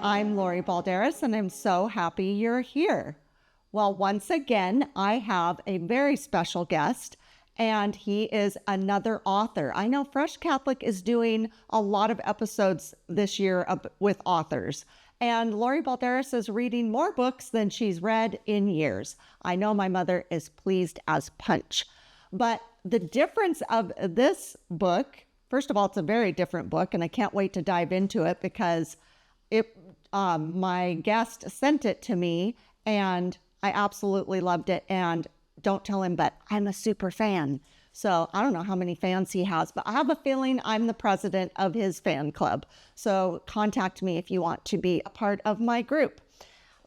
I'm Lori Balderas, and I'm so happy you're here. Well, once again, I have a very special guest, and he is another author. I know Fresh Catholic is doing a lot of episodes this year with authors, and Lori Balderas is reading more books than she's read in years. I know my mother is pleased as punch. But the difference of this book, first of all, it's a very different book, and I can't wait to dive into it because my guest sent it to me, and I absolutely loved it. And don't tell him, but I'm a super fan. So I don't know how many fans he has, but I have a feeling I'm the president of his fan club. So contact me if you want to be a part of my group.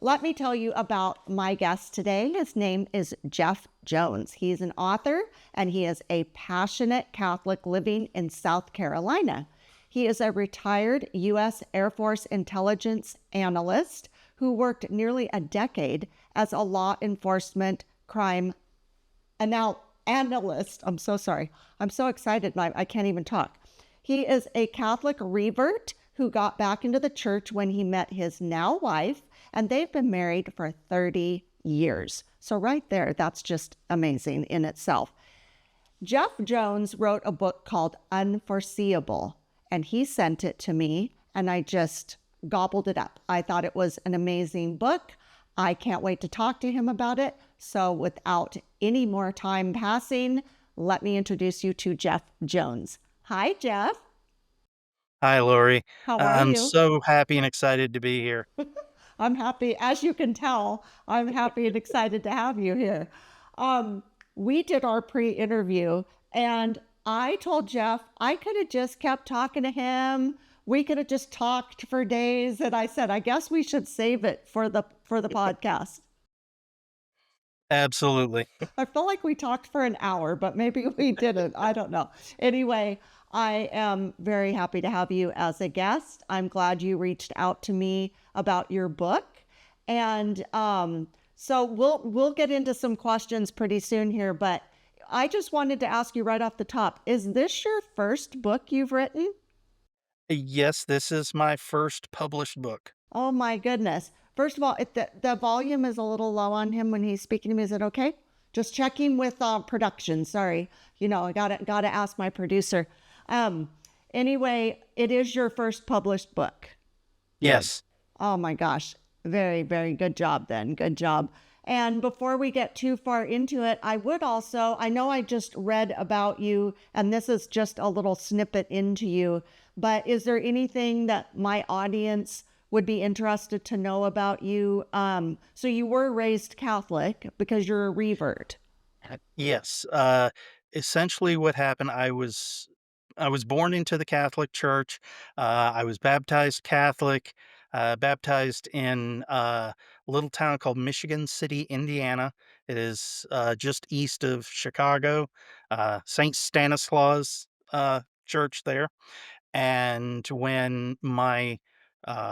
Let me tell you about my guest today. His name is Jeff Jones. He's an author, and he is a passionate Catholic living in South Carolina. He is a retired U.S. Air Force intelligence analyst who worked nearly a decade as a law enforcement crime analyst. I'm so sorry. I'm so excited. I can't even talk. He is a Catholic revert who got back into the church when he met his now wife, and they've been married for 30 years. So right there, that's just amazing in itself. Jeff Jones wrote a book called Unforeseeable, and he sent it to me, and I just gobbled it up. I thought it was an amazing book. I can't wait to talk to him about it. So without any more time passing, let me introduce you to Jeff Jones. Hi, Jeff. Hi, Lori. How are I'm you? so happy and excited to be here. I'm happy, as you can tell, I'm happy and excited to have you here. We did our pre-interview, and I told Jeff I could have just kept talking to him. We could have just talked for days, and I said, I guess we should save it for the podcast. Absolutely. I feel like we talked for an hour, but maybe we didn't. I don't know. Anyway, I am very happy to have you as a guest. I'm glad you reached out to me about your book. And so we'll get into some questions pretty soon here, but I just wanted to ask you right off the top, is this your first book you've written? Yes, this is my first published book. Oh my goodness. First of all, the volume is a little low on him when he's speaking to me. Is it okay? Just checking with production. Sorry. I gotta ask my producer. Um, anyway, it is your first published book. Good. Yes. Oh my gosh. Very, very good job then. Good job. And before we get too far into it, I know I just read about you, and this is just a little snippet into you, but is there anything that my audience would be interested to know about you? So you were raised Catholic because you're a revert. Yes. Essentially what happened, I was born into the Catholic Church. I was baptized Catholic, baptized in a little town called Michigan City, Indiana. It is just east of Chicago, St. Stanislaus Church there. And when my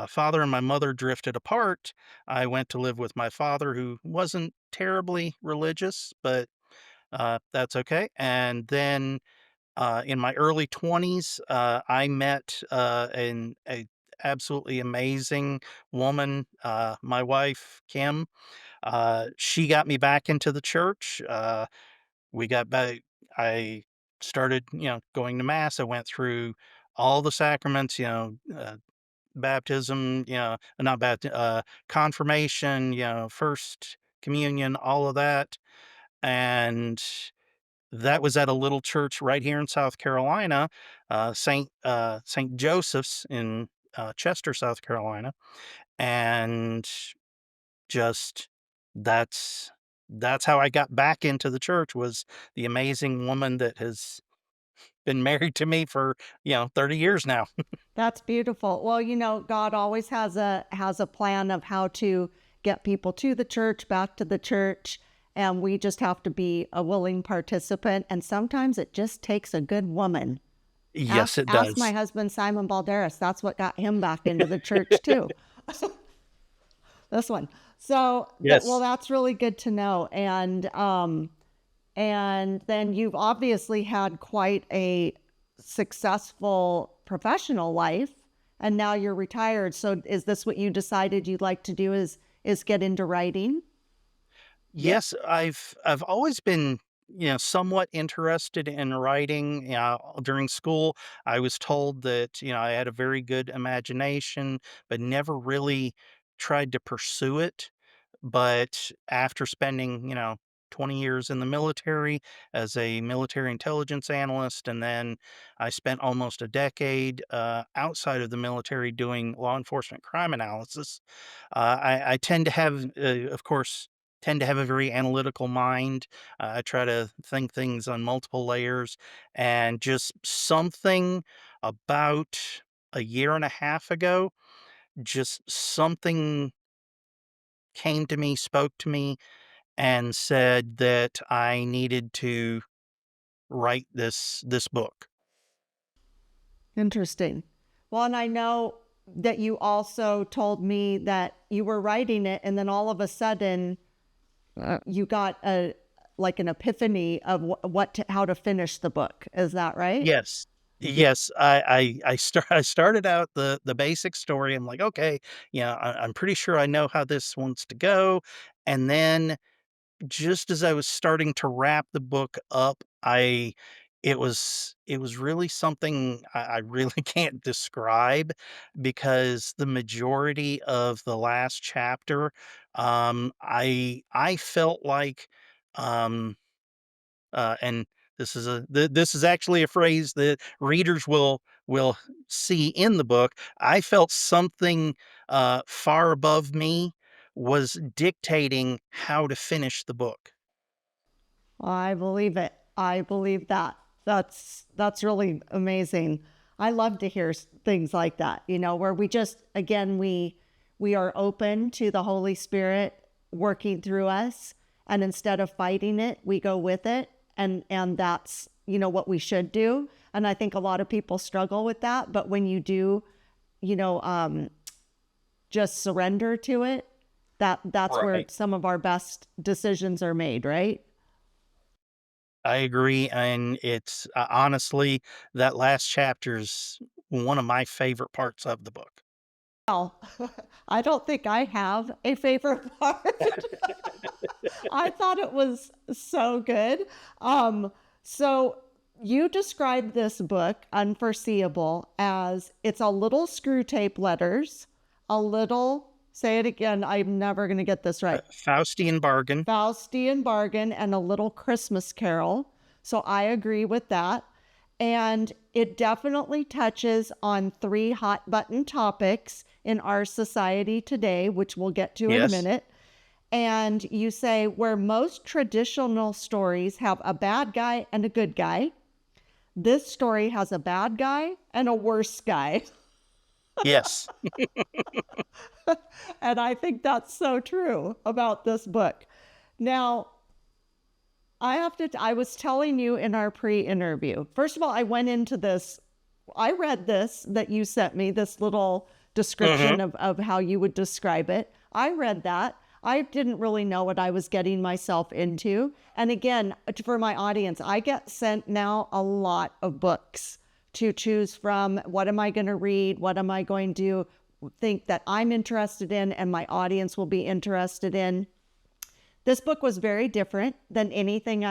father and my mother drifted apart, I went to live with my father, who wasn't terribly religious, but that's okay. And then in my early 20s, I met a absolutely amazing woman, my wife, Kim. She got me back into the church. We got back. I started, going to mass. I went through all the sacraments, baptism, not confirmation, first communion, all of that. And that was at a little church right here in South Carolina, Saint Joseph's in Chester, South Carolina, and just that's that's how I got back into the church, was the amazing woman that has been married to me for 30 years now. That's beautiful. Well, God always has a plan of how to get people to the church, back to the church, and we just have to be a willing participant. And sometimes it just takes a good woman. Yes, Ask it ask my does. husband Simon Balderas. That's what got him back into the church too. This one. So well, Yes. that's really good to know. And then you've obviously had quite a successful professional life and now you're retired. So is this what you decided you'd like to do is get into writing? Yes, I've always been, somewhat interested in writing. During school, I was told that, I had a very good imagination, but never really tried to pursue it. But after spending, 20 years in the military as a military intelligence analyst, and then I spent almost a decade outside of the military doing law enforcement crime analysis. I tend to have, of course, tend to have a very analytical mind. I try to think things on multiple layers, and just something about a year and a half ago, just something came to me, spoke to me, and said that I needed to write this book. Interesting. Well, and I know that you also told me that you were writing it, and then all of a sudden you got a like an epiphany of how to finish the book. Is that right? Yes. Yes, I started out the basic story. I'm like, "Okay, I'm pretty sure I know how this wants to go," and then just as I was starting to wrap the book up, I it was really something I really can't describe, because the majority of the last chapter, I felt like, um and this is actually a phrase that readers will see in the book. I felt something far above me was dictating how to finish the book. I believe it. I believe that. That's really amazing. I love to hear things like that, where we just again we are open to the Holy Spirit working through us, and instead of fighting it, we go with it, and that's, what we should do. And I think a lot of people struggle with that, but when you do, you know, um just surrender to it, that's where Right. some of our best decisions are made, right? I agree, and it's honestly, that last chapter's one of my favorite parts of the book. Well, I don't think I have a favorite part. I thought it was so good. So you described this book, Unforeseeable, as it's a little screw tape letters, a little, say it again, I'm never going to get this right. Faustian Bargain. Faustian Bargain and a little Christmas Carol. So I agree with that. And it definitely touches on three hot button topics in our society today, which we'll get to in a Yes. minute. And you say where most traditional stories have a bad guy and a good guy, this story has a bad guy and a worse guy. Yes. And I think that's so true about this book. Now, I was telling you in our pre interview. First of all, I went into this, I read this that you sent me, this little Mhm. description of how you would describe it. I read that. I didn't really know what I was getting myself into. And again, for my audience, I get sent now a lot of books to choose from. What am I going to read? What am I going to think that I'm interested in and my audience will be interested in? This book was very different than anything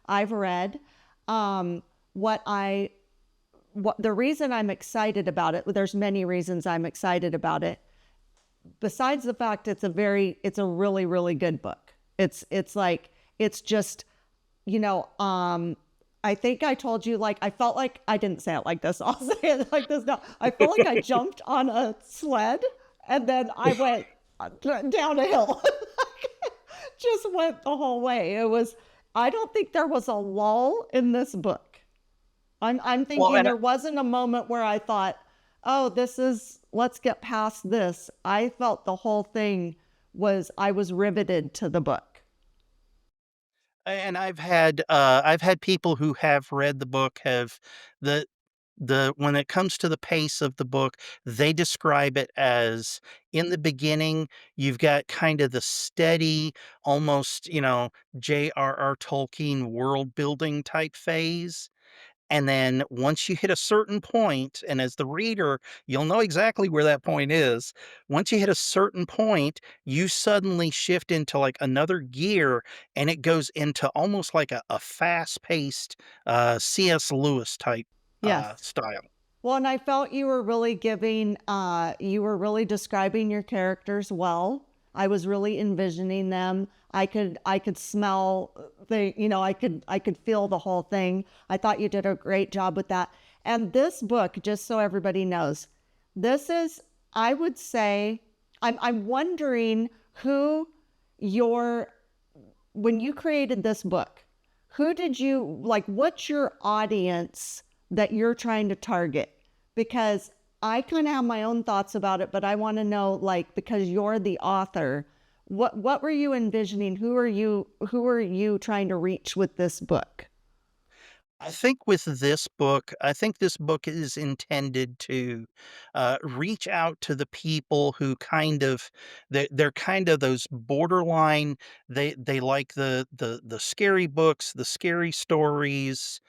I've read. Um, what I what the reason I'm excited about it, there's many reasons I'm excited about it. Besides the fact it's a really really good book. It's like it's just, you know, I think I told you, like, I felt like I didn't say it like this. I'll say it like this now. I felt like I jumped on a sled and then I went down a hill. Just went the whole way. I don't think there was a lull in this book. I'm Well, thinking there wasn't a moment where I thought, oh, let's get past this. I felt the whole thing I was riveted to the book. I've had people who have read the book have the when it comes to the pace of the book, they describe it as, in the beginning, you've got kind of the steady, almost, J.R.R. Tolkien world building type phase. And then once you hit a certain point, and as the reader, you'll know exactly where that point is. Once you hit a certain point, you suddenly shift into like another gear and it goes into almost like a fast paced C.S. Lewis type Yes. style. Well, and I felt you were really describing your characters well. I was really envisioning them. I could smell I could feel the whole thing. I thought you did a great job with that. And this book, just so everybody knows, this is, I would say, I'm wondering who your when you created this book, who did you like? What's your audience that you're trying to target? Because I kind of have my own thoughts about it, but I want to know, like, because you're the author, what were you envisioning? Who are you trying to reach with this book? I think this book is intended to reach out to the people who they're kind of those borderline. They like the scary books, the scary stories,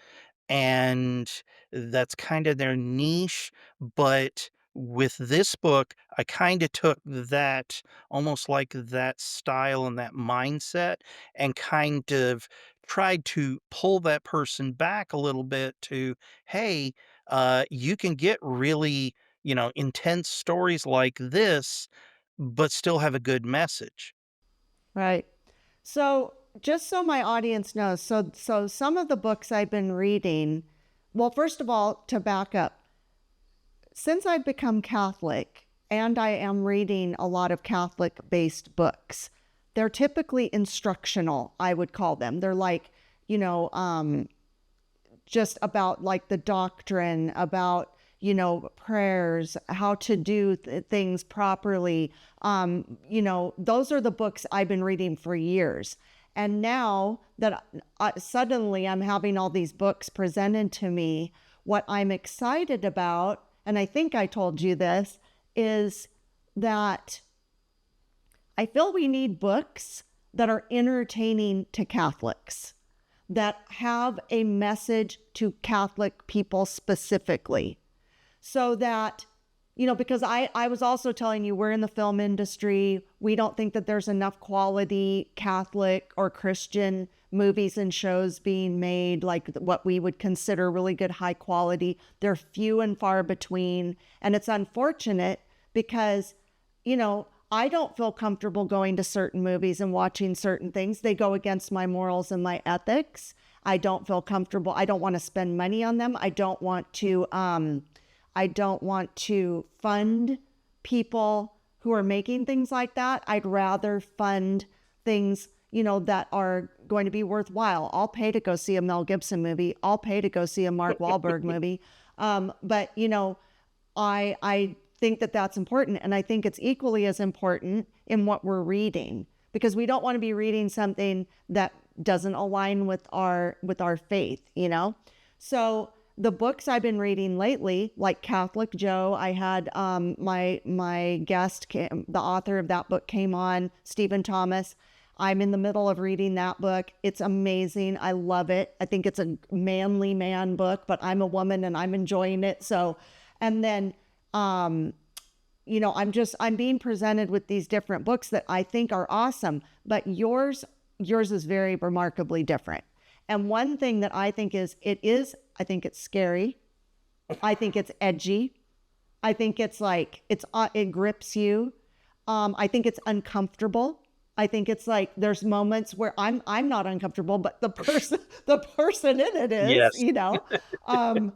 and that's kind of their niche. But with this book, I kind of took that almost like that style and that mindset and kind of tried to pull that person back a little bit to, hey, you can get really, intense stories like this, but still have a good message. Right. So, just so my audience knows, so some of the books I've been reading, well, first of all, to back up, since I've become Catholic and I am reading a lot of Catholic based books, they're typically instructional, I would call them. They're like, you know, just about like the doctrine, about, prayers, how to do things properly. Those are the books I've been reading for years. And now that suddenly I'm having all these books presented to me, what I'm excited about, and I think I told you this, is that I feel we need books that are entertaining to Catholics, that have a message to Catholic people specifically. So that, because I was also telling you, we're in the film industry. We don't think that there's enough quality Catholic or Christian movies and shows being made, like what we would consider really good, high quality. They're few and far between. And it's unfortunate because, I don't feel comfortable going to certain movies and watching certain things. They go against my morals and my ethics. I don't feel comfortable. I don't want to spend money on them. I don't want to fund people who are making things like that. I'd rather fund things, that are going to be worthwhile. I'll pay to go see a Mel Gibson movie. I'll pay to go see a Mark Wahlberg movie. But I think that that's important. And I think it's equally as important in what we're reading, because we don't want to be reading something that doesn't align with our faith, So the books I've been reading lately, like Catholic Joe, I had my guest, the author of that book came on, Stephen Thomas. I'm in the middle of reading that book. It's amazing. I love it. I think it's a manly man book, but I'm a woman and I'm enjoying it. So, and then, I'm being presented with these different books that I think are awesome, but yours is very remarkably different. And one thing that I think I think it's scary. I think it's edgy. I think it's like, it grips you. I think it's uncomfortable. I think it's like there's moments where I'm not uncomfortable, but the person in it Yes. is.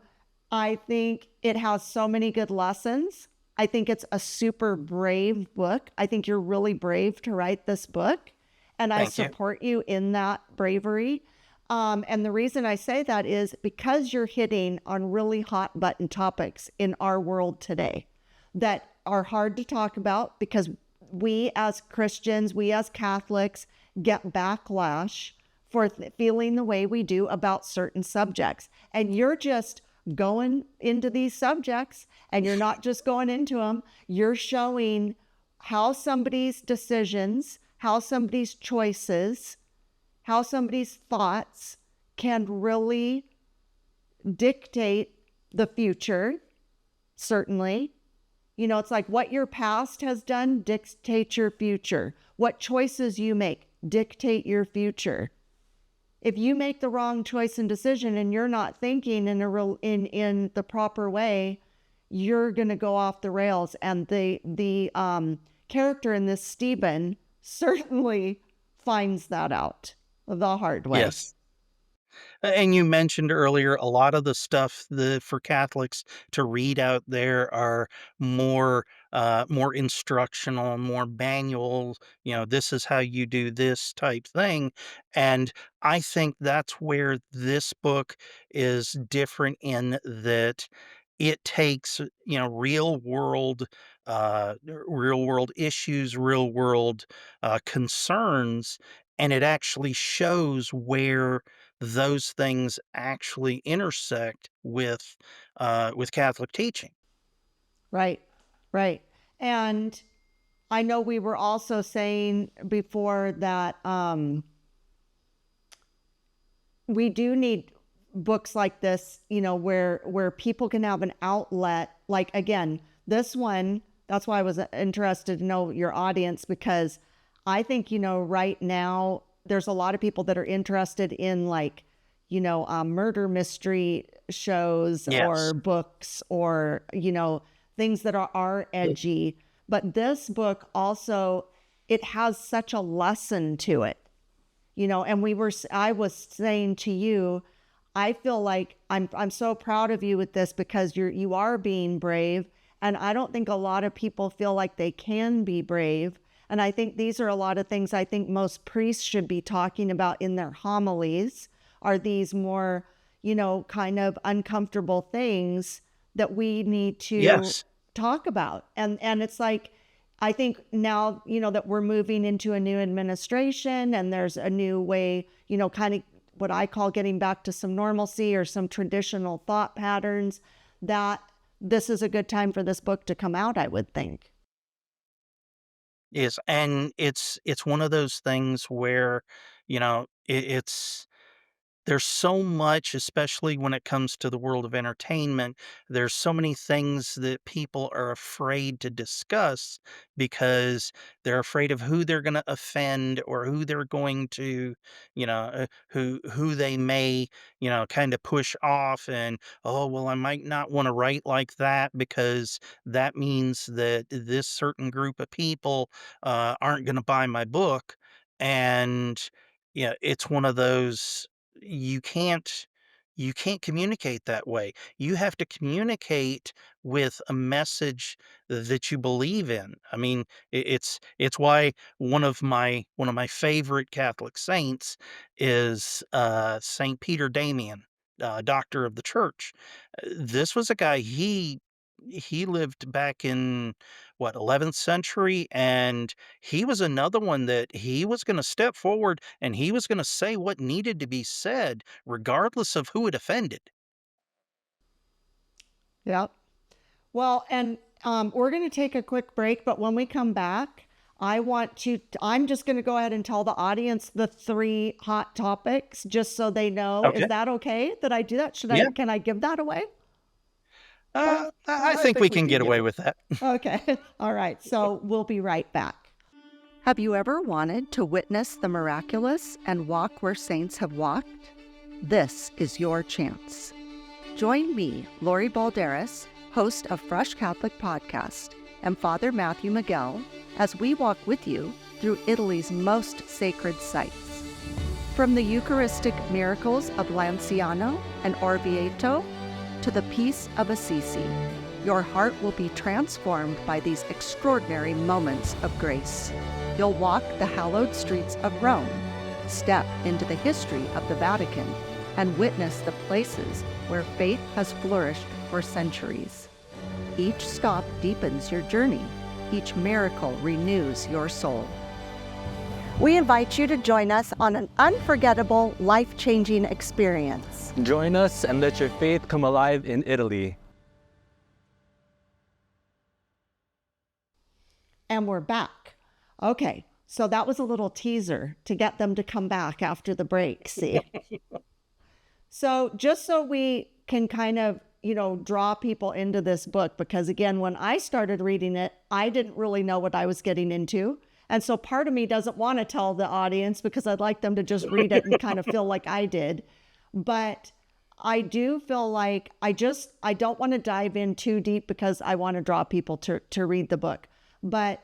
I think it has so many good lessons. I think it's a super brave book. I think you're really brave to write this book, and I Thank you. support you in that bravery. And the reason I say that is because you're hitting on really hot button topics in our world today that are hard to talk about because we as Christians, we as Catholics get backlash for feeling the way we do about certain subjects. And you're just going into these subjects, and you're not just going into them, you're showing how somebody's decisions, how somebody's choices, how somebody's thoughts can really dictate the future, certainly. It's like what your past has done dictates your future. What choices you make dictate your future. If you make the wrong choice and decision and you're not thinking in the proper way, you're going to go off the rails. And the character in this, Stephen, certainly finds that out the hard way. Yes. And you mentioned earlier a lot of the stuff for Catholics to read out there are more instructional, more manual. This is how you do this type thing, and I think that's where this book is different in that it takes real world issues, real world concerns, and it actually shows where those things actually intersect with Catholic teaching. Right, right. And I know we were also saying before that we do need books like this, where people can have an outlet. Like, again, this one, that's why I was interested to know your audience, because I think, right now there's a lot of people that are interested in like, murder mystery shows Yes. or books or, things that are edgy. But this book also, it has such a lesson to it, and I was saying to you, I feel like I'm so proud of you with this because you are being brave. And I don't think a lot of people feel like they can be brave. And I think these are a lot of things I think most priests should be talking about in their homilies, are these more, kind of uncomfortable things that we need to Yes. talk about. And it's like, I think now, that we're moving into a new administration and there's a new way, kind of what I call getting back to some normalcy or some traditional thought patterns, that this is a good time for this book to come out, I would think. Yes, and it's one of those things where, it's there's so much, especially when it comes to the world of entertainment, there's so many things that people are afraid to discuss because they're afraid of who they're gonna offend or who they're going to, who they may, kinda push off and, "Oh, well, I might not wanna write like that because that means that this certain group of people, aren't gonna buy my book," and, yeah, it's one of those you can't you can't communicate that way. You have to communicate with a message that you believe in. I mean, it's why one of my favorite Catholic saints is Saint Peter Damian, doctor of the church. This was a guy he lived back in what 11th century, and he was another one that he was going to step forward and he was going to say what needed to be said regardless of who it offended. Yep. Well, and we're going to take a quick break, but when we come back, I'm just going to go ahead and tell the audience the 3 hot topics just so they know. Is Okay. that okay that I do that? Yeah. Can I give that away? I I think we think we can can get give away it. with that. Okay. All right. So we'll be right back. Have you ever wanted to witness the miraculous and walk where saints have walked? This is your chance. Join me, Lori Balderas, host of Fresh Catholic Podcast, and Father Matthew Miguel as we walk with you through Italy's most sacred sites. From the Eucharistic miracles of Lanciano and Orvieto to the peace of Assisi, your heart will be transformed by these extraordinary moments of grace. You'll walk the hallowed streets of Rome, step into the history of the Vatican, and witness the places where faith has flourished for centuries. Each stop deepens your journey. Each miracle renews your soul. We invite you to join us on an unforgettable, life-changing experience. Join us and let your faith come alive in Italy. And we're back. Okay, so that was a little teaser to get them to come back after the break, see? So just so we can kind of, draw people into this book. Because again, when I started reading it, I didn't really know what I was getting into. And so part of me doesn't want to tell the audience because I'd like them to just read it and kind of feel like I did. But I do feel like I don't want to dive in too deep because I want to draw people to read the book. But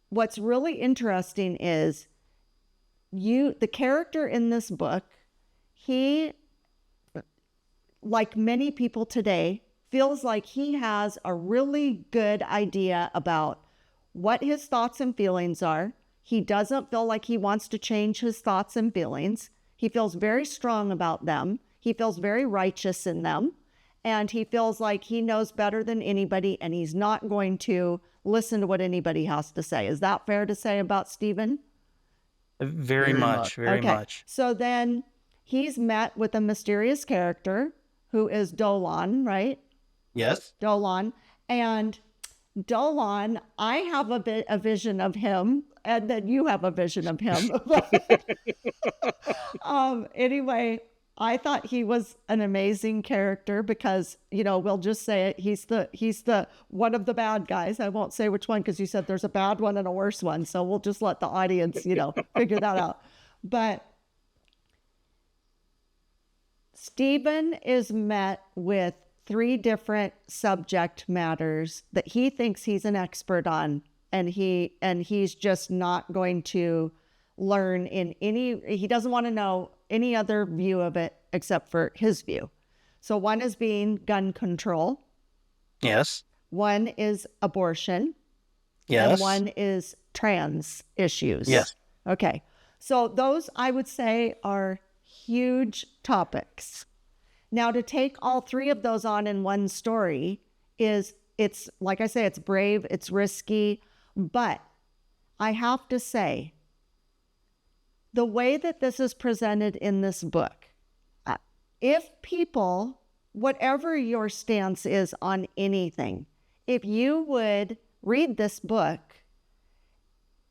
what's really interesting is the character in this book, he, like many people today, feels like he has a really good idea about what his thoughts and feelings are. He doesn't feel like he wants to change his thoughts and feelings. He feels very strong about them. He feels very righteous in them. And he feels like he knows better than anybody, and he's not going to listen to what anybody has to say. Is that fair to say about Stephen? Very much. So then he's met with a mysterious character who is Dolan, right? Yes. Dolan. And Dolan, I have a vision of him, and then you have a vision of him. Anyway, I thought he was an amazing character because, we'll just say it. He's the one of the bad guys. I won't say which one because you said there's a bad one and a worse one. So we'll just let the audience, figure that out. But Stephen is met with 3 different subject matters that he thinks he's an expert on, and he's just not going to learn he doesn't want to know any other view of it except for his view. So one is being gun control. Yes. One is abortion. Yes. And one is trans issues. Yes. Okay. So those, I would say, are huge topics. Now, to take all 3 of those on in one story it's like I say, it's brave, it's risky, but I have to say, the way that this is presented in this book, if people, whatever your stance is on anything, if you would read this book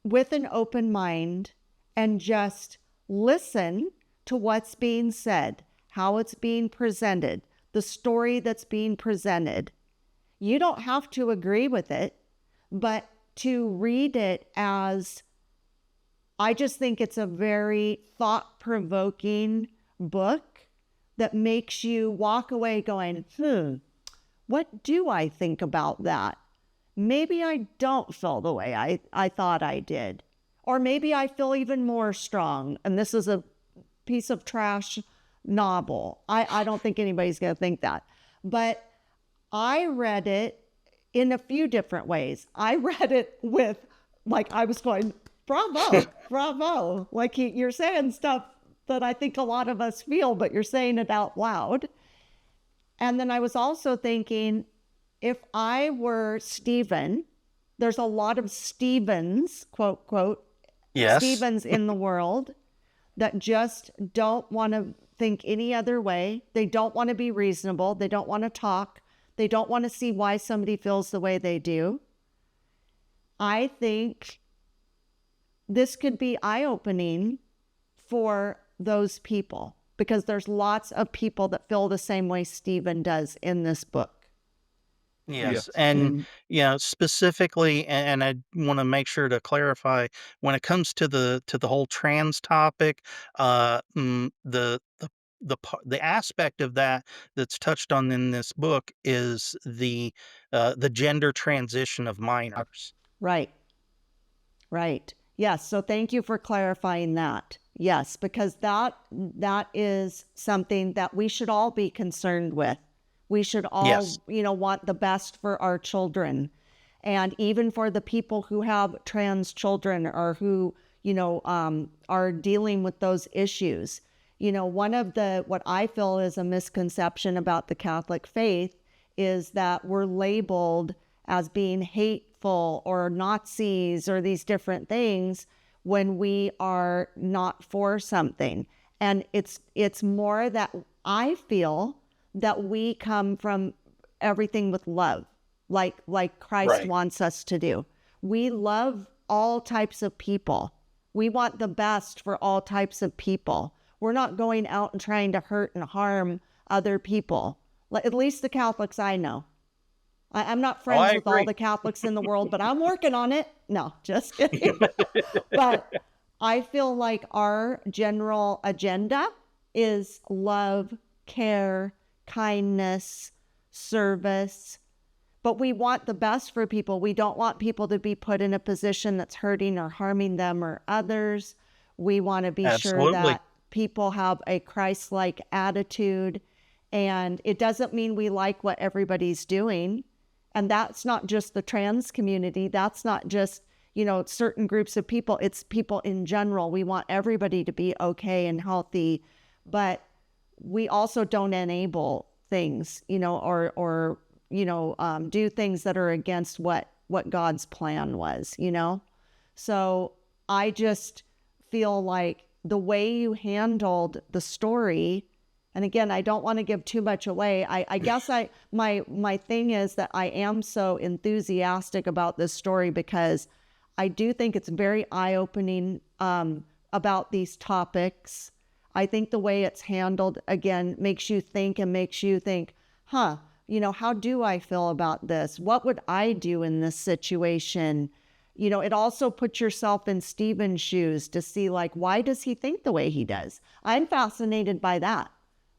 with an open mind and just listen to what's being said, how it's being presented, the story that's being presented, you don't have to agree with it, but to read it as, I just think it's a very thought-provoking book that makes you walk away going, what do I think about that? Maybe I don't feel the way I thought I did. Or maybe I feel even more strong, and this is a piece of trash novel. I don't think anybody's going to think that. But I read it in a few different ways. I read it with, I was going, bravo, bravo. You're saying stuff that I think a lot of us feel, but you're saying it out loud. And then I was also thinking, if I were Stephen, there's a lot of Stephens, quote, quote, yes, Stephens in the world that just don't want to think any other way. They don't want to be reasonable. They don't want to talk. They don't want to see why somebody feels the way they do. I think this could be eye-opening for those people because there's lots of people that feel the same way Stephen does in this book. Yes. And, specifically, and I want to make sure to clarify when it comes to the whole trans topic, the aspect of that that's touched on in this book is the gender transition of minors. Right. Yes. So thank you for clarifying that. Yes, because that is something that we should all be concerned with. We should all, Yes. Want the best for our children. And even for the people who have trans children or who, are dealing with those issues. One of what I feel is a misconception about the Catholic faith is that we're labeled as being hateful or Nazis or these different things when we are not for something. And it's more that I feel that we come from everything with love, like Christ Right. wants us to do. We love all types of people. We want the best for all types of people. We're not going out and trying to hurt and harm other people. At least the Catholics I know. I'm not Oh, I friends with all agree. the Catholics in the world, but I'm working on it. No, just kidding. But I feel like our general agenda is love, care, kindness, service. But we want the best for people. We don't want people to be put in a position that's hurting or harming them or others. We want to be sure Absolutely. that people have a Christ-like attitude. And it doesn't mean we like what everybody's doing. And that's not just the trans community. That's not just, certain groups of people. It's people in general. We want everybody to be okay and healthy, but we also don't enable things, or do things that are against what God's plan was, So I just feel like the way you handled the story, and again, I don't want to give too much away. I guess my thing is that I am so enthusiastic about this story because I do think it's very eye-opening about these topics. I think the way it's handled, again, makes you think, huh, how do I feel about this? What would I do in this situation? It also puts yourself in Stephen's shoes to see, like, why does he think the way he does? I'm fascinated by that.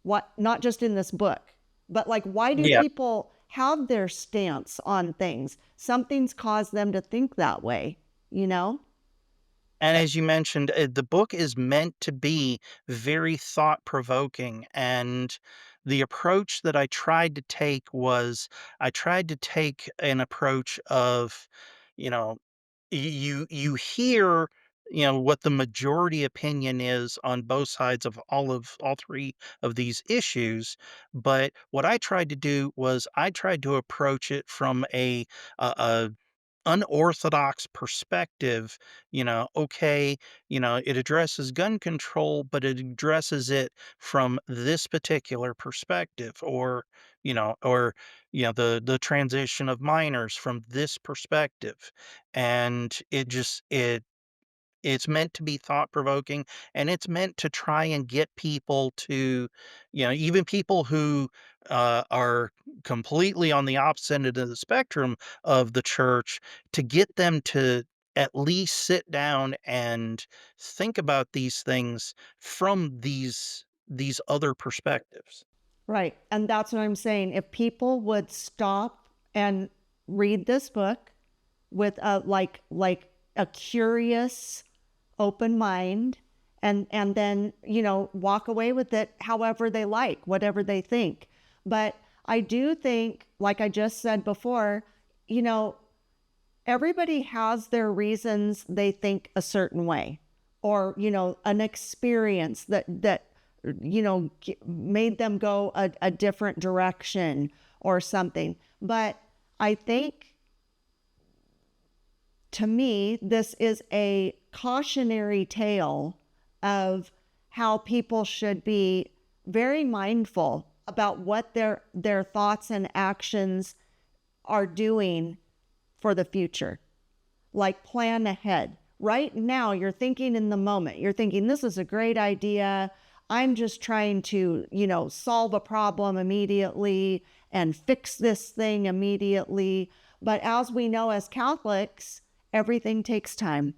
What, not just in this book, but like, why do Yeah. people have their stance on things? Something's caused them to think that way, And as you mentioned, the book is meant to be very thought-provoking, and the approach that I tried to take was I tried to take an approach of, you know, you hear, what the majority opinion is on both sides of all three of these issues, but what I tried to do was I tried to approach it from a unorthodox perspective. Okay, it addresses gun control, but it addresses it from this particular perspective, or the transition of minors from this perspective. And it's meant to be thought provoking, and it's meant to try and get people to, even people who are completely on the opposite end of the spectrum of the church, to get them to at least sit down and think about these things from these other perspectives. Right. And that's what I'm saying. If people would stop and read this book with a like a curious, open mind, and then, walk away with it however they like, whatever they think. But I do think, like I just said before, you know, everybody has their reasons they think a certain way, or an experience that made them go a different direction or something. But I think, to me, this is a cautionary tale of how people should be very mindful about what their thoughts and actions are doing for the future. Like, plan ahead. Right now, you're thinking in the moment. You're thinking, this is a great idea. I'm just trying to, solve a problem immediately and fix this thing immediately. But as we know as Catholics, everything takes time.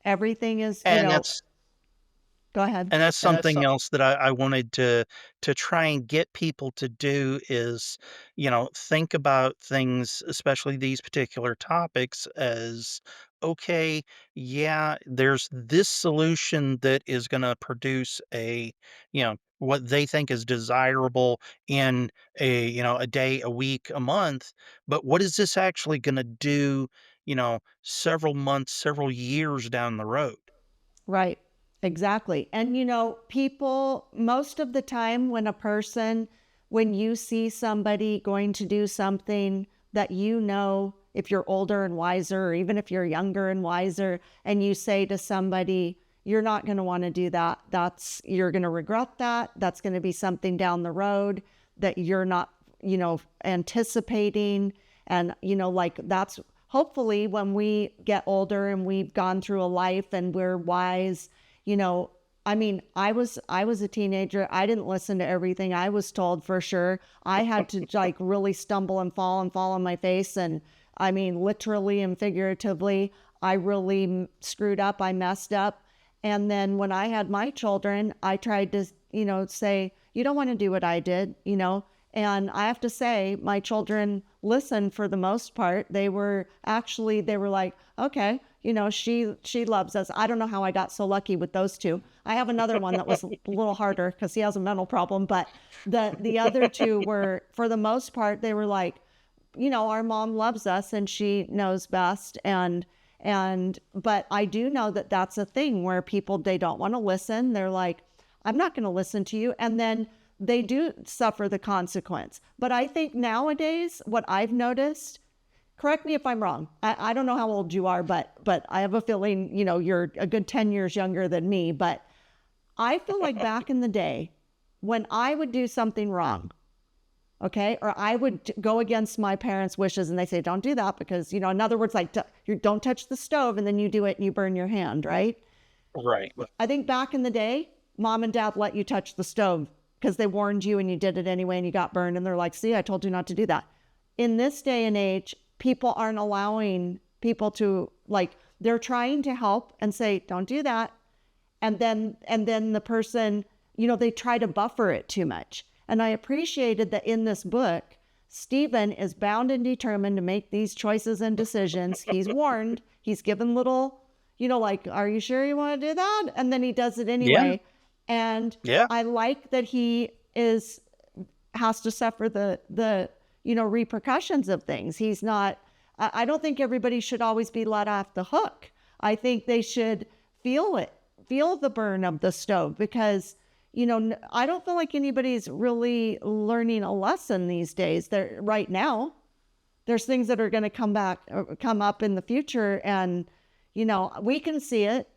Everything is, And that's go ahead. And that's something else that I wanted to try and get people to do is, think about things, especially these particular topics, as okay, yeah, there's this solution that is going to produce what they think is desirable in a day, a week, a month, but what is this actually going to do, several months, several years down the road? Right. Exactly. And people, most of the time when you see somebody going to do something that, if you're older and wiser, or even if you're younger and wiser, and you say to somebody, you're not going to want to do that. You're going to regret that. That's going to be something down the road that you're not, anticipating. And, that's hopefully when we get older and we've gone through a life and we're wise, I mean, I was a teenager. I didn't listen to everything I was told, for sure. I had to like really stumble and fall on my face. And I mean, literally and figuratively, I really screwed up. I messed up. And then when I had my children, I tried to, say, you don't want to do what I did, and I have to say, my children listened for the most part. They were like, okay, she loves us. I don't know how I got so lucky with those two. I have another one that was a little harder because he has a mental problem, but the other two were, for the most part, they were like, our mom loves us and she knows best. But I do know that that's a thing where people, they don't want to listen. They're like, I'm not going to listen to you. And then they do suffer the consequence. But I think nowadays, what I've noticed, correct me if I'm wrong. I don't know how old you are, but I have a feeling, you're a good 10 years younger than me. But I feel like back in the day, when I would do something wrong, okay, or I would go against my parents' wishes and they say, don't do that because, in other words, like, you don't touch the stove, and then you do it and you burn your hand, right? Right. I think back in the day, mom and dad let you touch the stove because they warned you and you did it anyway and you got burned, and they're like, see, I told you not to do that. In this day and age, people aren't allowing people to, like, they're trying to help and say, don't do that. And then the person, they try to buffer it too much. And I appreciated that in this book, Stephen is bound and determined to make these choices and decisions. He's warned, he's given little, like, are you sure you want to do that? And then he does it anyway. Yeah. And Yeah. I like that he has to suffer the repercussions of things. He's not, I don't think everybody should always be let off the hook. I think they should feel the burn of the stove, because, I don't feel like anybody's really learning a lesson these days. Right now, there's things that are going to come up in the future. And, we can see it.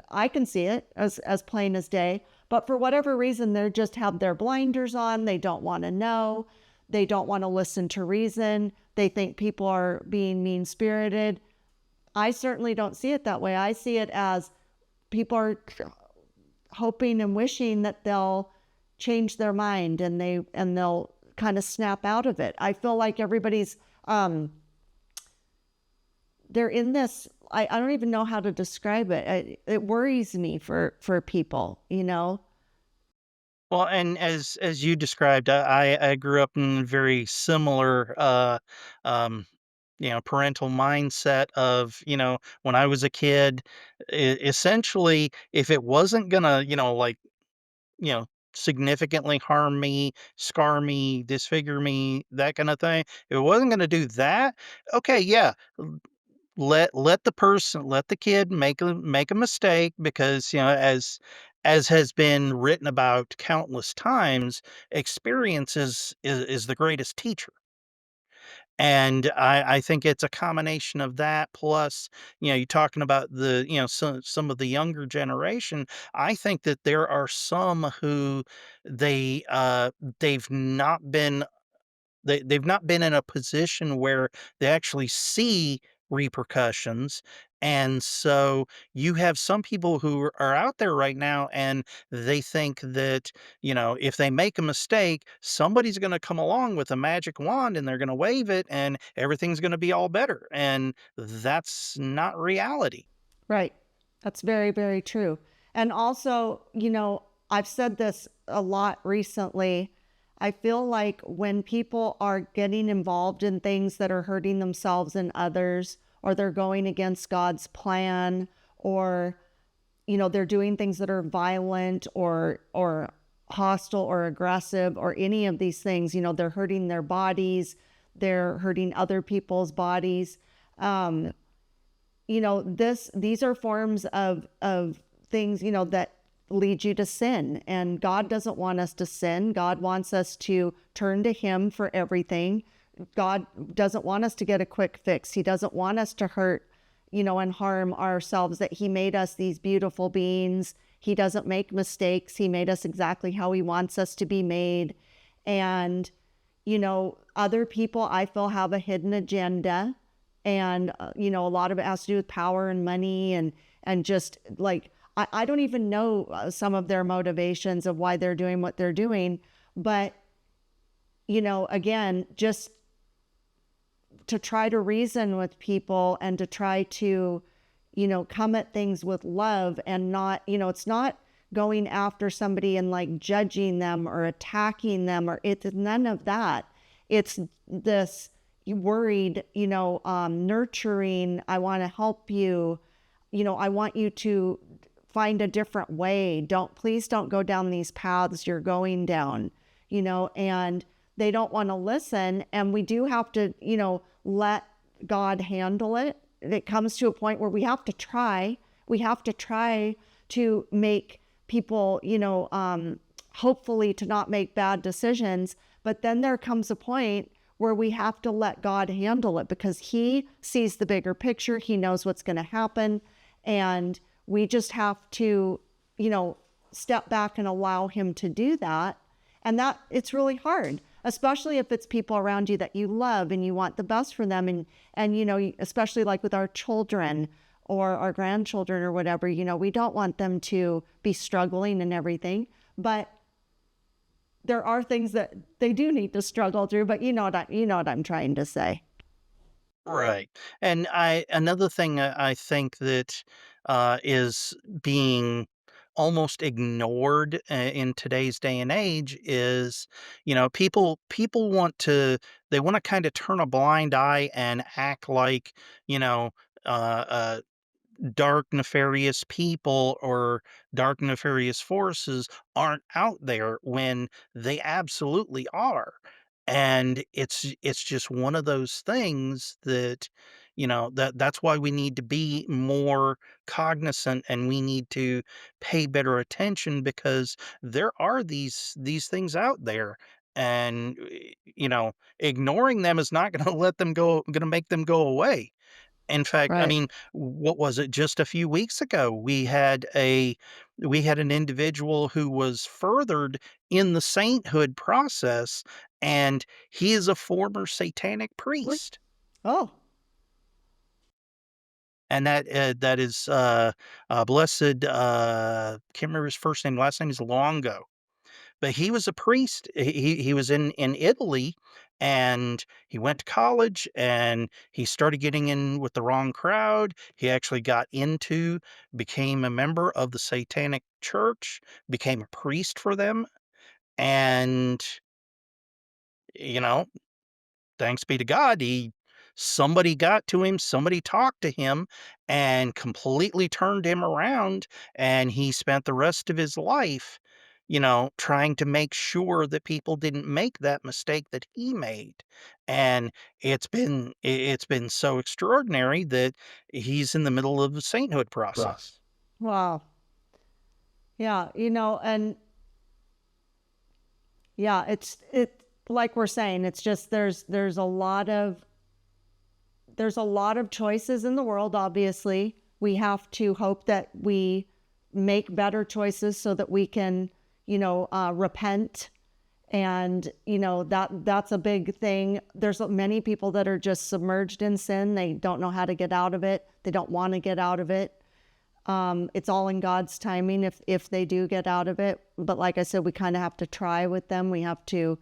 I can see it as plain as day. But for whatever reason, they just have their blinders on. They don't want to know. They don't want to listen to reason. They think people are being mean-spirited. I certainly don't see it that way. I see it as people are hoping and wishing that they'll change their mind and they'll kind of snap out of it. I feel like everybody's they're in this, I don't even know how to describe it. It worries me for people, Well, and as you described, I grew up in a very similar um parental mindset of, when I was a kid, essentially, if it wasn't gonna, like, you know, significantly harm me, scar me, disfigure me, that kind of thing. If it wasn't gonna do that, okay, yeah, let the kid make a mistake, because, as has been written about countless times, experience is the greatest teacher. And I think it's a combination of that, plus, you're talking about some of the younger generation. I think that there are some who they've not been they've not been in a position where they actually see repercussions. And so you have some people who are out there right now, and they think that, if they make a mistake, somebody's going to come along with a magic wand and they're going to wave it and everything's going to be all better. And that's not reality. Right. That's very, very true. And also, I've said this a lot recently. I feel like when people are getting involved in things that are hurting themselves and others, or they're going against God's plan, or, they're doing things that are violent or hostile or aggressive or any of these things, they're hurting their bodies, they're hurting other people's bodies. These are forms of things, that lead you to sin. And God doesn't want us to sin. God wants us to turn to him for everything. God doesn't want us to get a quick fix. He doesn't want us to hurt, and harm ourselves, that he made us these beautiful beings. He doesn't make mistakes. He made us exactly how he wants us to be made. And, other people, I feel, have a hidden agenda. And, a lot of it has to do with power and money and just like, I don't even know some of their motivations of why they're doing what they're doing. But, again, just to try to reason with people and to try to, come at things with love and not, it's not going after somebody and like judging them or attacking them, or it's none of that. It's this worried, nurturing. I want to help you. I want you to find a different way. Please don't go down these paths you're going down, and they don't want to listen. And we do have to, let God handle it. It comes to a point where we have to try to make people, hopefully to not make bad decisions. But then there comes a point where we have to let God handle it, because he sees the bigger picture. He knows what's going to happen. And we just have to, step back and allow him to do that. And that it's really hard, especially if it's people around you that you love and you want the best for them. And especially like with our children or our grandchildren or whatever, we don't want them to be struggling and everything. But there are things that they do need to struggle through. But you know what I'm trying to say. Right. And another thing I think that is being almost ignored in today's day and age is, people they want to kind of turn a blind eye and act like, you know, uh, dark, nefarious people or dark, nefarious forces aren't out there when they absolutely are. And it's just one of those things that, that's why we need to be more cognizant, and we need to pay better attention, because there are these things out there. And ignoring them is not going to going to make them go away. In fact, I Right. mean, what was it? Just a few weeks ago, we had an individual who was furthered in the sainthood process, and he is a former satanic priest. Oh, And that is blessed. Can't remember his first name. Last name is Longo. But he was a priest. He was in Italy, and he went to college, and he started getting in with the wrong crowd. He actually became a member of the Satanic Church, became a priest for them, and, you know, thanks be to God, somebody got to him, somebody talked to him and completely turned him around, and he spent the rest of his life, trying to make sure that people didn't make that mistake that he made. And it's been so extraordinary that he's in the middle of the sainthood process. wow. Yeah, and yeah, it like we're saying, it's just there's a lot of choices in the world. Obviously, we have to hope that we make better choices so that we can, repent. And, that's a big thing. There's many people that are just submerged in sin. They don't know how to get out of it. They don't want to get out of it. It's all in God's timing if they do get out of it. But like I said, we kind of have to try with them. We have to,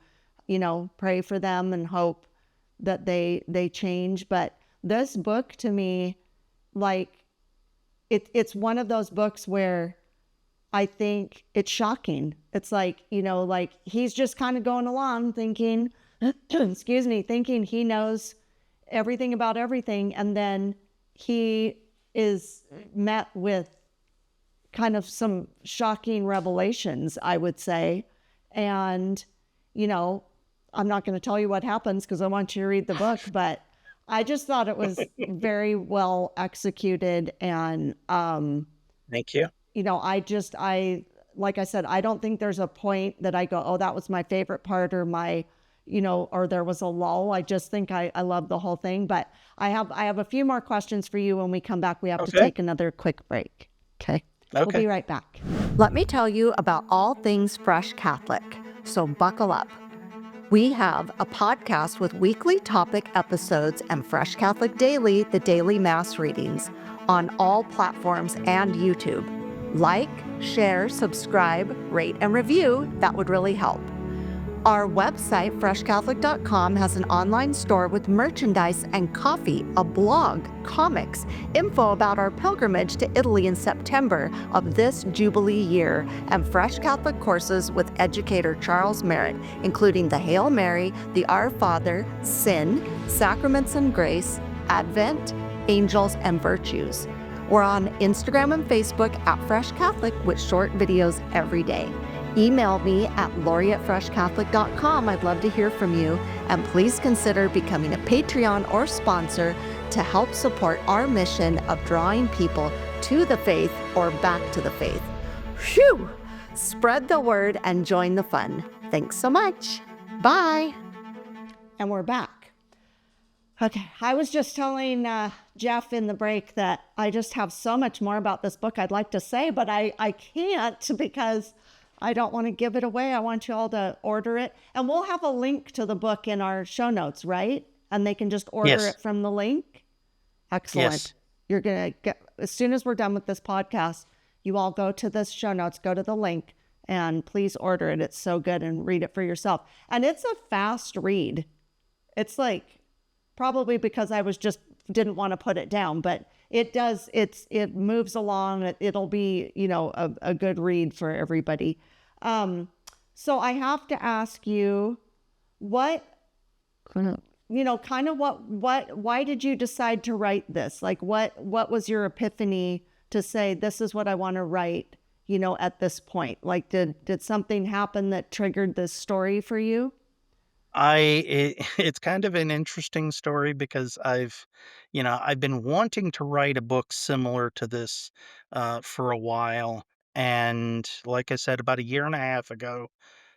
pray for them and hope that they change. But this book, to me, like it's one of those books where I think it's shocking. It's like, like he's just kind of going along thinking, excuse me, thinking he knows everything about everything. And then he is met with kind of some shocking revelations, I would say. And, I'm not going to tell you what happens because I want you to read the book, but I just thought it was very well executed. And, Thank you. like I said, I don't think there's a point that I go, oh, that was my favorite part, or or there was a lull. I just think I love the whole thing. But I have a few more questions for you when we come back. We have to take another quick break. Okay. We'll be right back. Let me tell you about all things Fresh Catholic. So buckle up. We have a podcast with weekly topic episodes and Fresh Catholic Daily, the daily Mass readings, on all platforms and YouTube. Like, share, subscribe, rate, and review. That would really help. Our website, freshcatholic.com, has an online store with merchandise and coffee, a blog, comics, info about our pilgrimage to Italy in September of this Jubilee year, and Fresh Catholic courses with educator Charles Merritt, including the Hail Mary, the Our Father, Sin, Sacraments and Grace, Advent, Angels, and Virtues. We're on Instagram and Facebook at Fresh Catholic with short videos every day. Email me at lori@freshcatholic.com. I'd love to hear from you. And please consider becoming a Patreon or sponsor to help support our mission of drawing people to the faith or back to the faith. Phew! Spread the word and join the fun. Thanks so much. Bye. And we're back. Okay, I was just telling Jeff in the break that I just have so much more about this book I'd like to say, but I can't because I don't want to give it away. I want you all to order it. And we'll have a link to the book in our show notes, right? And they can just order Yes. it from the link. Excellent. Yes. You're going to get, as soon as we're done with this podcast, you all go to the show notes, go to the link, and please order it. It's so good, and read it for yourself. And it's a fast read. It's like, probably because I didn't want to put it down, but it moves along. It'll be, a good read for everybody. So I have to ask you, why did you decide to write this? Like, what was your epiphany to say, this is what I want to write, at this point? Like, did something happen that triggered this story for you? It's kind of an interesting story because I've been wanting to write a book similar to this for a while. And like I said, about a year and a half ago,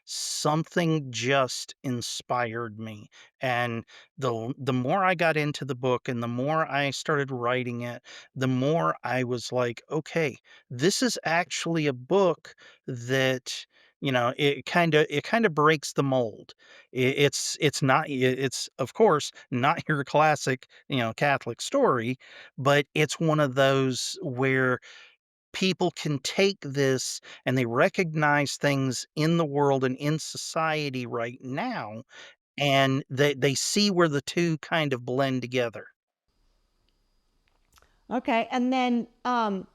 something just inspired me. And the more I got into the book and the more I started writing it, the more I was like, okay, this is actually a book that, it kind of breaks the mold. It's not it's of course not your classic, Catholic story, but it's one of those where people can take this and they recognize things in the world and in society right now, and they see where the two kind of blend together. Okay. And then, um,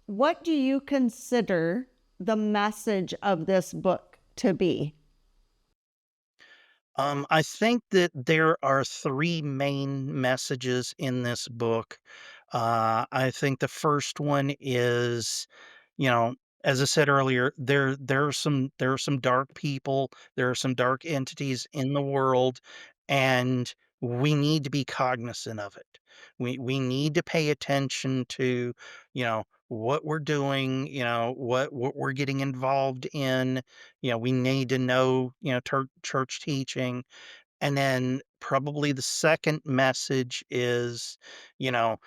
what do you consider the message of this book to be? I think that there are three main messages in this book. I think the first one is, you know, as I said earlier, there are some dark people, there are some dark entities in the world, and we need to be cognizant of it. We need to pay attention to, what we're doing, what we're getting involved in. We need to know, church teaching. And then probably the second message is, you know,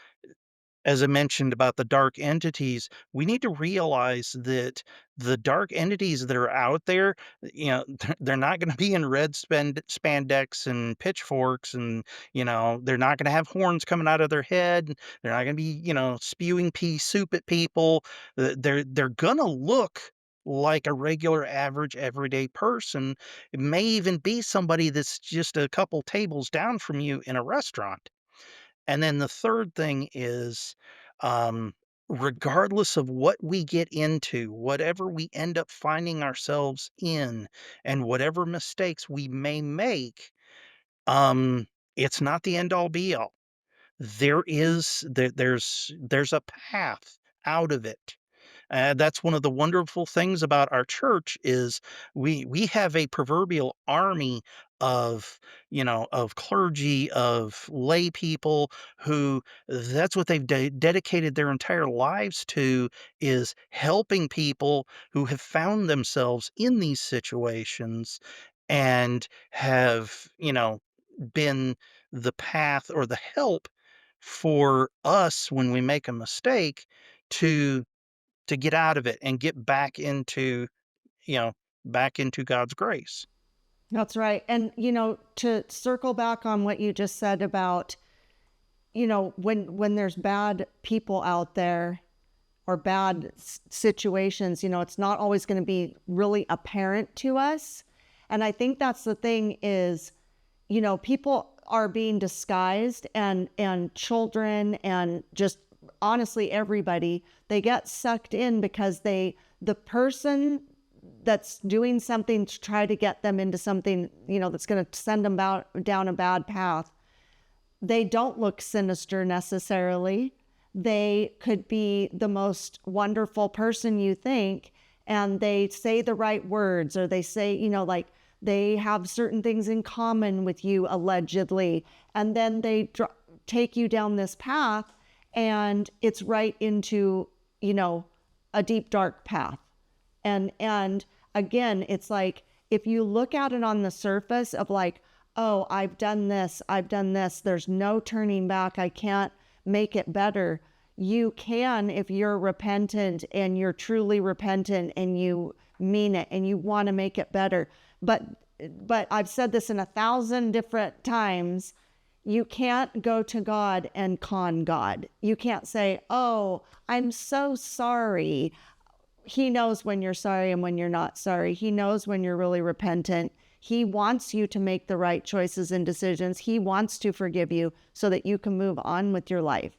as I mentioned about the dark entities, we need to realize that the dark entities that are out there, they're not going to be in red spandex and pitchforks, and they're not going to have horns coming out of their head. They're not going to be, spewing pea soup at people. They're going to look like a regular, average, everyday person. It may even be somebody that's just a couple tables down from you in a restaurant. And then the third thing is, um, regardless of what we get into, whatever we end up finding ourselves in, and whatever mistakes we may make, um, it's not the end all be all. There's a path out of it. That's one of the wonderful things about our church is we have a proverbial army of clergy, of lay people who that's what they've dedicated their entire lives to, is helping people who have found themselves in these situations and have, been the path or the help for us when we make a mistake to get out of it and get you know, back into God's grace. That's right. And, to circle back on what you just said about when there's bad people out there or bad situations, it's not always going to be really apparent to us. And I think that's the thing is, people are being disguised, and children, and just honestly everybody, they get sucked in because the person that's doing something to try to get them into something, that's going to send them down a bad path, they don't look sinister necessarily. They could be the most wonderful person you think, and they say the right words, or they say, like they have certain things in common with you, allegedly. And then they take you down this path, and it's right into, a deep, dark path. And again, it's like, if you look at it on the surface of like, oh, I've done this, there's no turning back, I can't make it better. You can, if you're repentant and you're truly repentant and you mean it and you want to make it better. But I've said this in 1,000 different times. You can't go to God and con God. You can't say, oh, I'm so sorry. He knows when you're sorry and when you're not sorry. He knows when you're really repentant. He wants you to make the right choices and decisions. He wants to forgive you so that you can move on with your life.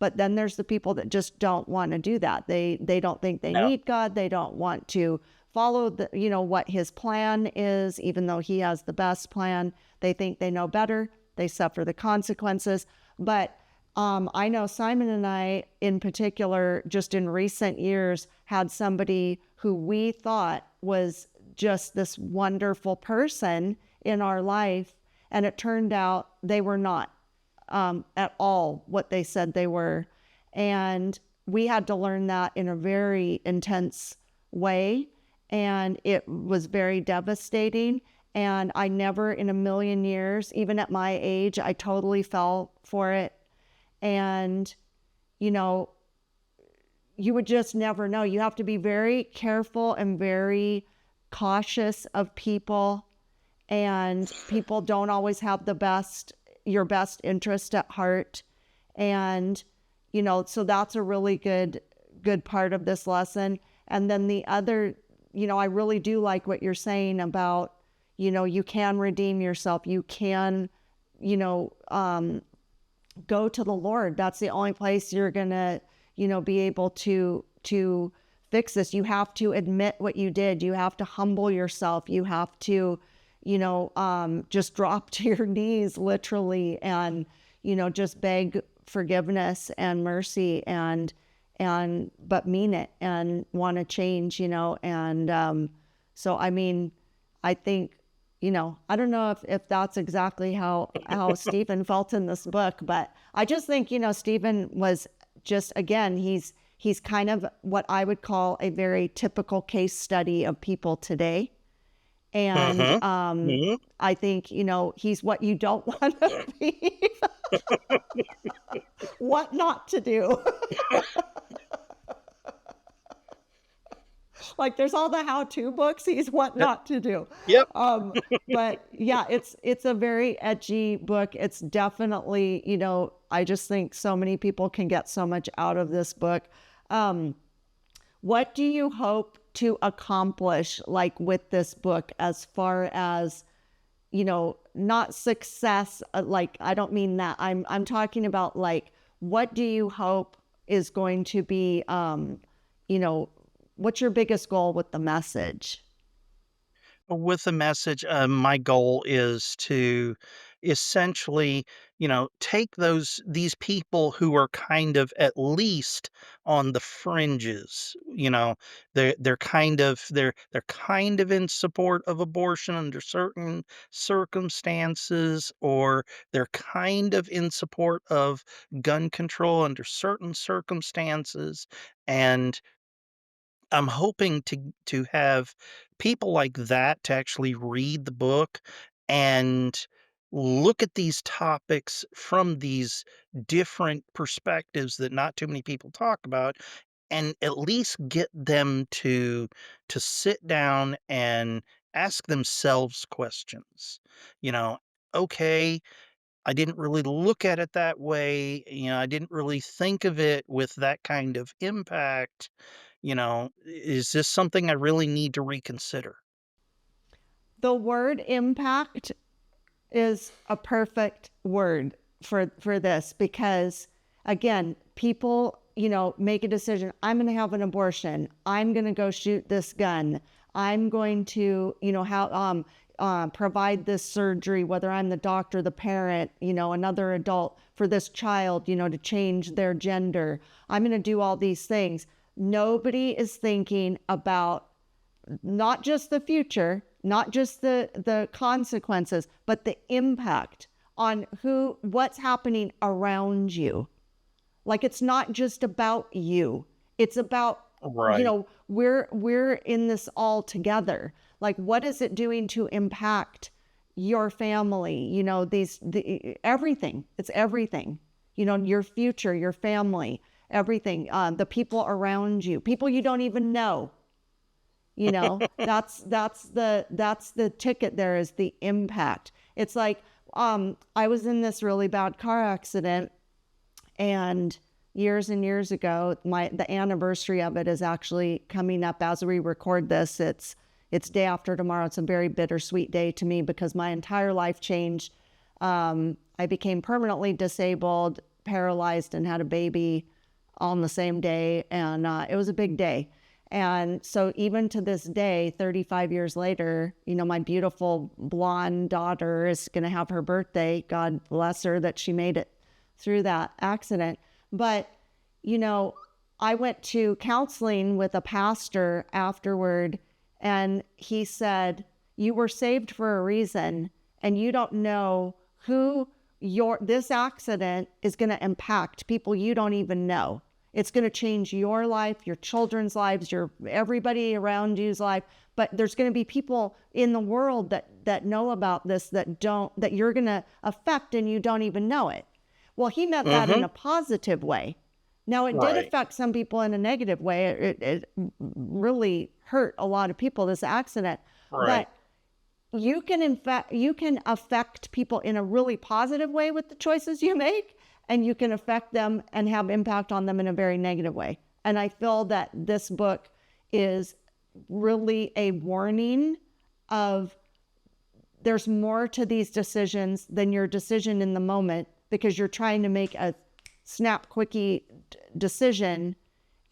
But then there's the people that just don't want to do that. They don't think they No. need God. They don't want to follow what his plan is, even though he has the best plan. They think they know better. They suffer the consequences. But I know Simon and I, in particular, just in recent years, had somebody who we thought was just this wonderful person in our life, and it turned out they were not at all what they said they were. And we had to learn that in a very intense way, and it was very devastating. And I never in a million years, even at my age, I totally fell for it. And, you would just never know. You have to be very careful and very cautious of people. And people don't always have your best interest at heart. And, so that's a really good part of this lesson. And then the other, I really do like what you're saying about, you can redeem yourself. You can, go to the Lord. That's the only place you're going to, be able to fix this. You have to admit what you did. You have to humble yourself. You have to, just drop to your knees literally, and, just beg forgiveness and mercy, but mean it and want to change, and, so, I mean, I think, I don't know if that's exactly how Stephen felt in this book, but I just think, Stephen was just, again, he's kind of what I would call a very typical case study of people today. And I think, he's what you don't want to be, what not to do. Like there's all the how-to books. He's what not to do. Yep. But yeah, it's a very edgy book. It's definitely, I just think so many people can get so much out of this book. What do you hope to accomplish, like with this book, as far as, not success? Like, I don't mean that. I'm talking about like, what do you hope is going to be, what's your biggest goal with the message? With the message, my goal is to essentially, take these people who are kind of at least on the fringes. They're kind of in support of abortion under certain circumstances, or they're kind of in support of gun control under certain circumstances, and I'm hoping to have people like that to actually read the book and look at these topics from these different perspectives that not too many people talk about, and at least get them to sit down and ask themselves questions. You know, okay, I didn't really look at it that way. I didn't really think of it with that kind of impact. Is this something I really need to reconsider? The word impact is a perfect word for this because again, people, make a decision. I'm going to have an abortion. I'm going to go shoot this gun. I'm going to, have provide this surgery, whether I'm the doctor, the parent, another adult for this child, to change their gender. I'm going to do all these things. Nobody is thinking about not just the future, not just the consequences, but the impact on what's happening around you. Like it's not just about you. It's about, Right. we're in this all together. Like what is it doing to impact your family? Everything. It's everything. Your future, your family, everything. The people around you, people you don't even know. That's the ticket. There is the impact. It's like I was in this really bad car accident, and years ago, the anniversary of it is actually coming up as we record this. It's day after tomorrow. It's a very bittersweet day to me because my entire life changed. I became permanently disabled, paralyzed, and had a baby on the same day, and it was a big day. And so even to this day, 35 years later, my beautiful blonde daughter is going to have her birthday. God bless her that she made it through that accident. But, I went to counseling with a pastor afterward, and he said, you were saved for a reason, and you don't know who this accident is going to impact, people you don't even know. It's going to change your life, your children's lives, everybody around you's life. But there's going to be people in the world that know about this that you're going to affect and you don't even know it. Well, he meant that in Mm-hmm. a positive way. Now, it did Right. affect some people in a negative way. It really hurt a lot of people, this accident. Right. But you can affect people in a really positive way with the choices you make, and you can affect them and have impact on them in a very negative way. And I feel that this book is really a warning of there's more to these decisions than your decision in the moment, because you're trying to make a snap quickie decision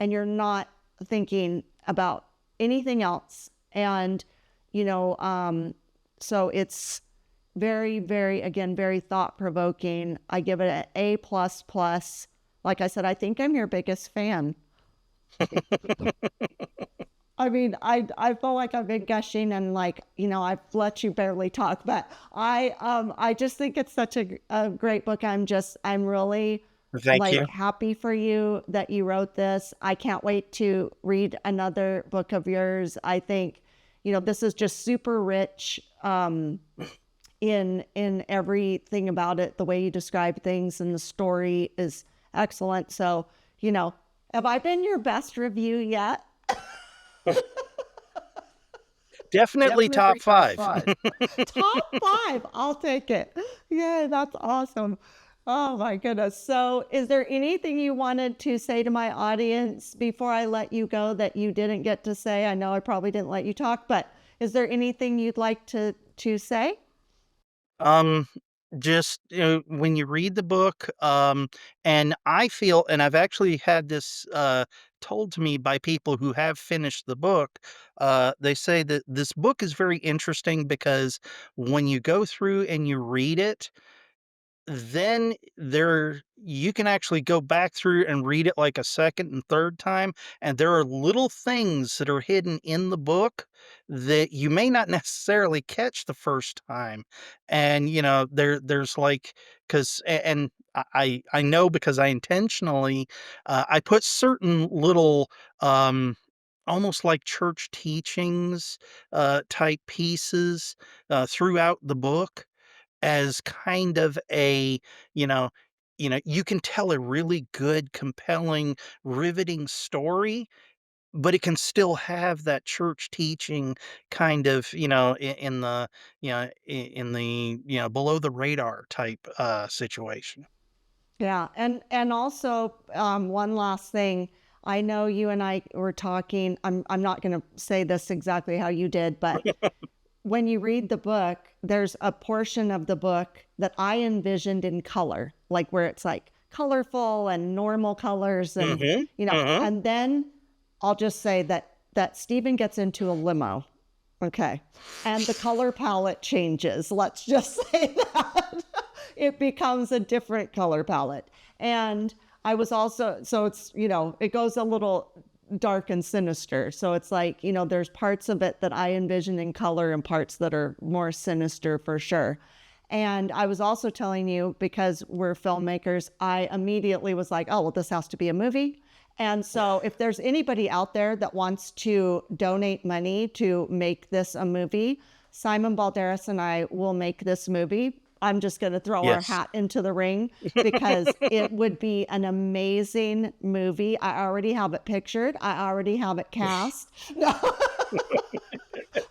and you're not thinking about anything else. And so it's very, very, again, very thought provoking. I give it an A plus plus. Like I said, I think I'm your biggest fan. I mean, I feel like I've been gushing and like, I've let you barely talk, but I just think it's such a great book. I'm really Thank like you. happy for you that you wrote this. I can't wait to read another book of yours. I think, this is just super rich in everything about it. The way you describe things and the story is excellent. So, have I been your best review yet? Definitely top Definitely top five. five. Top five. I'll take it. Yeah, that's awesome. Oh my goodness. So, is there anything you wanted to say to my audience before I let you go that you didn't get to say? I know I probably didn't let you talk, but is there anything you'd like to say? Um, just, when you read the book, and I feel, and I've actually had this told to me by people who have finished the book, they say that this book is very interesting because when you go through and you read it, then you can actually go back through and read it like a second and third time, and there are little things that are hidden in the book that you may not necessarily catch the first time. And, there's like, 'cause and I know because I intentionally, I put certain little, almost like church teachings, type pieces, throughout the book as kind of you know you can tell a really good, compelling, riveting story but it can still have that church teaching kind of, in the, in the, below the radar type situation. Yeah, and also one last thing. I know you and I were talking. I'm not going to say this exactly how you did, but when you read the book, there's a portion of the book that I envisioned in color, like where it's like colorful and normal colors, and Hmm. Hmm. and then I'll just say that Stephen gets into a limo. Okay. And the color palette changes. Let's just say that it becomes a different color palette. And I was also, so it's, it goes a little dark and sinister. So it's like, there's parts of it that I envision in color and parts that are more sinister for sure. And I was also telling you, because we're filmmakers, I immediately was like, oh, well, this has to be a movie. And so if there's anybody out there that wants to donate money to make this a movie, Simon Balderas and I will make this movie. I'm just going to throw our Yes. hat into the ring because it would be an amazing movie. I already have it pictured. I already have it cast. No,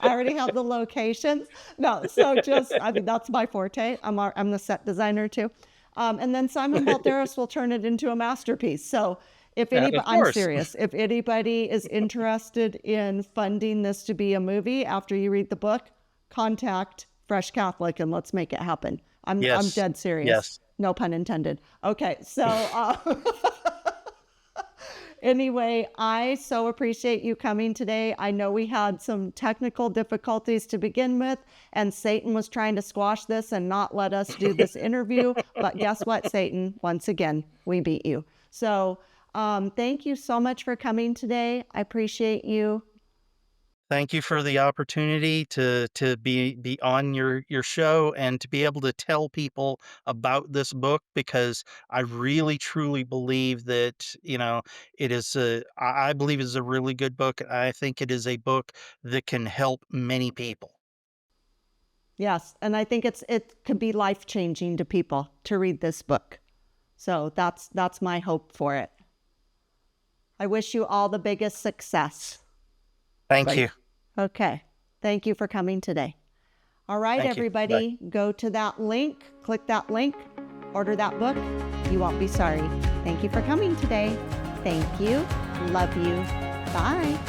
I already have the locations. No, so I mean, that's my forte. I'm the set designer too. And then Simon Balderas will turn it into a masterpiece. So if Of anybody, I'm course. serious, if anybody is interested in funding this to be a movie after you read the book, contact Fresh Catholic and let's make it happen. I'm Yes. dead serious. Yes. No pun intended. Okay, so anyway, I so appreciate you coming today. I know we had some technical difficulties to begin with, and Satan was trying to squash this and not let us do this interview. But guess what, Satan? Once again, we beat you. So thank you so much for coming today. I appreciate you. Thank you for the opportunity to be on your show and to be able to tell people about this book, because I really truly believe that, I believe it's a really good book. I think it is a book that can help many people. Yes, and I think it could be life-changing to people to read this book. So that's my hope for it. I wish you all the biggest success. Thank Bye. you. Okay. Thank you for coming today. All right, Thank you. Bye. everybody, go to that link, click that link, order that book. You won't be sorry. Thank you for coming today. Thank you. Love you. Bye.